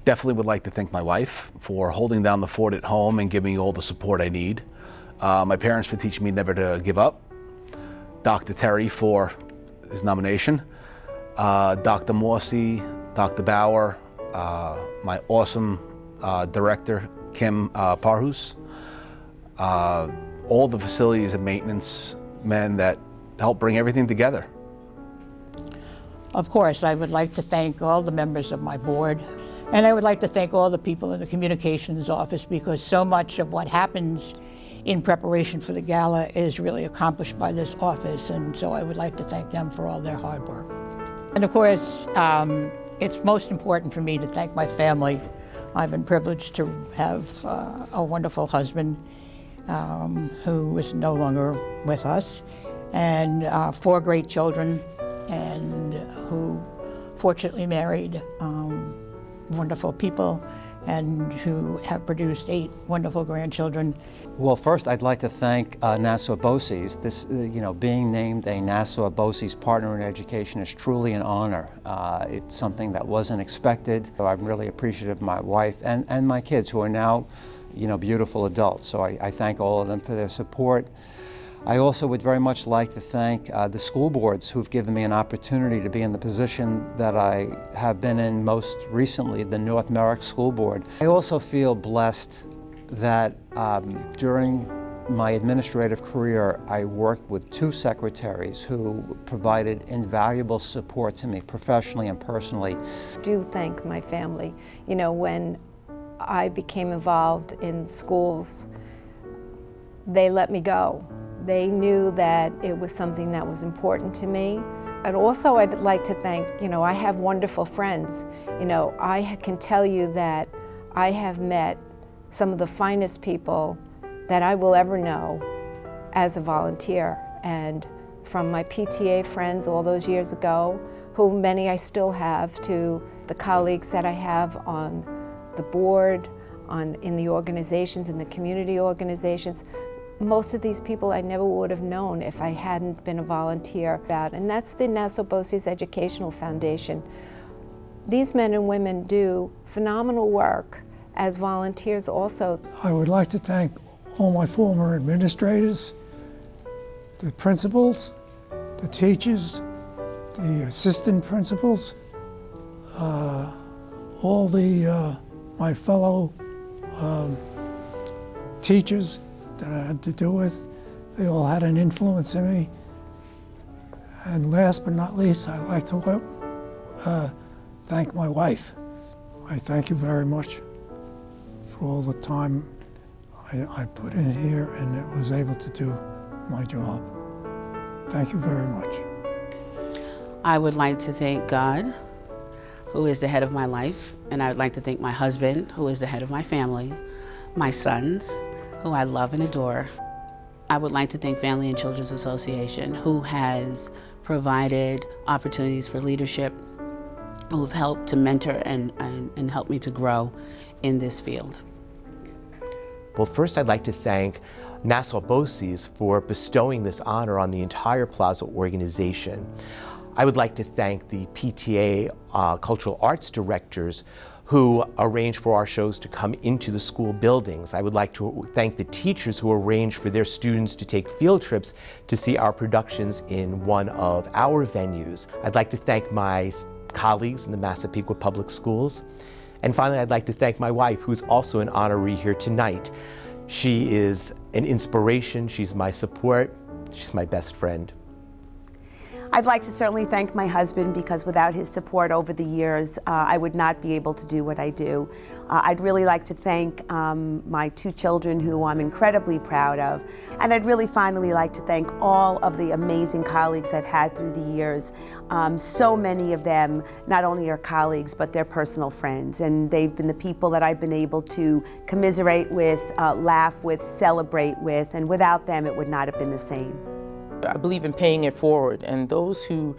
Definitely would like to thank my wife for holding down the fort at home and giving me all the support I need. My parents for teaching me never to give up. Dr. Terry for his nomination. Dr. Morsey, Dr. Bauer, my awesome director, Kim Parhus. All the facilities and maintenance men that help bring everything together. Of course, I would like to thank all the members of my board, and I would like to thank all the people in the communications office, because so much of what happens in preparation for the gala is really accomplished by this office, and so I would like to thank them for all their hard work. And of course, it's most important for me to thank my family. I've been privileged to have a wonderful husband who is no longer with us, and 4 great children, and who fortunately married wonderful people, and who have produced 8 wonderful grandchildren. Well, first I'd like to thank Nassau BOCES. This, being named a Nassau BOCES Partner in Education is truly an honor. It's something that wasn't expected. So I'm really appreciative of my wife and my kids, who are now, beautiful adults. So I thank all of them for their support. I also would very much like to thank the school boards who've given me an opportunity to be in the position that I have been in most recently, the North Merrick School Board. I also feel blessed that during my administrative career, I worked with 2 secretaries who provided invaluable support to me professionally and personally. I do thank my family. When I became involved in schools, they let me go. They knew that it was something that was important to me. And also I'd like to thank, I have wonderful friends. I can tell you that I have met some of the finest people that I will ever know as a volunteer. And from my PTA friends all those years ago, who many I still have, to the colleagues that I have on the board, in the organizations, in the community organizations. Most of these people I never would have known if I hadn't been a volunteer. And that's the Nassau BOCES Educational Foundation. These men and women do phenomenal work as volunteers also. I would like to thank all my former administrators, the principals, the teachers, the assistant principals, all my fellow teachers that I had to do with. They all had an influence in me. And last but not least, I'd like to thank my wife. I thank you very much for all the time I put in here and was able to do my job. Thank you very much. I would like to thank God, who is the head of my life, and I would like to thank my husband, who is the head of my family, my sons, who I love and adore. I would like to thank Family and Children's Association, who has provided opportunities for leadership, who have helped to mentor and help me to grow in this field. Well, first I'd like to thank Nassau BOCES for bestowing this honor on the entire Plaza organization. I would like to thank the PTA Cultural Arts Directors who arrange for our shows to come into the school buildings. I would like to thank the teachers who arrange for their students to take field trips to see our productions in one of our venues. I'd like to thank my colleagues in the Massapequa Public Schools. And finally, I'd like to thank my wife, who's also an honoree here tonight. She is an inspiration, she's my support, she's my best friend. I'd like to certainly thank my husband, because without his support over the years, I would not be able to do what I do. I'd really like to thank my 2 children, who I'm incredibly proud of. And I'd really finally like to thank all of the amazing colleagues I've had through the years. So many of them not only are colleagues, but they're personal friends. And they've been the people that I've been able to commiserate with, laugh with, celebrate with. And without them, it would not have been the same. I believe in paying it forward, and those who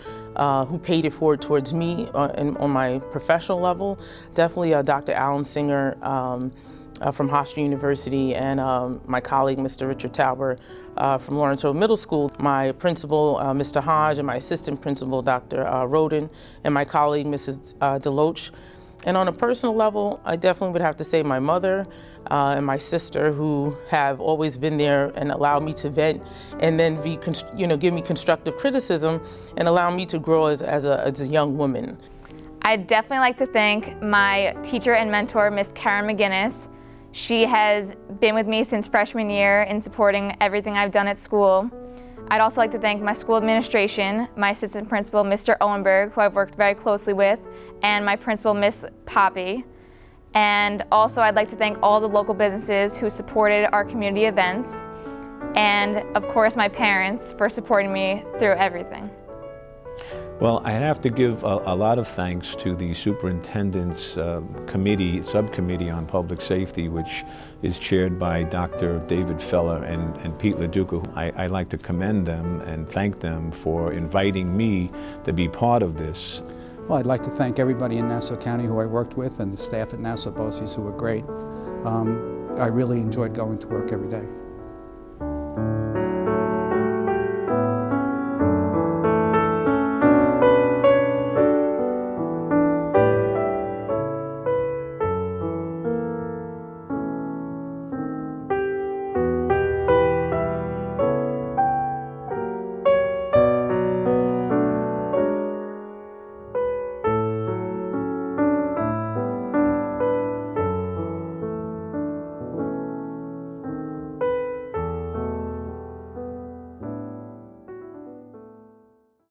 paid it forward towards me on my professional level, definitely Dr. Alan Singer from Hofstra University, and my colleague, Mr. Richard Tauber from Lawrence Road Middle School, my principal, Mr. Hodge, and my assistant principal, Dr. Roden, and my colleague, Mrs. Deloach. And on a personal level, I definitely would have to say my mother and my sister, who have always been there and allowed me to vent and then give me constructive criticism and allow me to grow as a young woman. I'd definitely like to thank my teacher and mentor, Miss Karen McGinnis. She has been with me since freshman year in supporting everything I've done at school. I'd also like to thank my school administration, my assistant principal, Mr. Owenberg, who I've worked very closely with, and my principal, Miss Poppy. And also I'd like to thank all the local businesses who supported our community events, and of course my parents for supporting me through everything. Well, I have to give a lot of thanks to the superintendent's subcommittee on public safety, which is chaired by Dr. David Feller and Pete LaDuca. I'd like to commend them and thank them for inviting me to be part of this. Well, I'd like to thank everybody in Nassau County who I worked with and the staff at Nassau BOCES who were great. I really enjoyed going to work every day.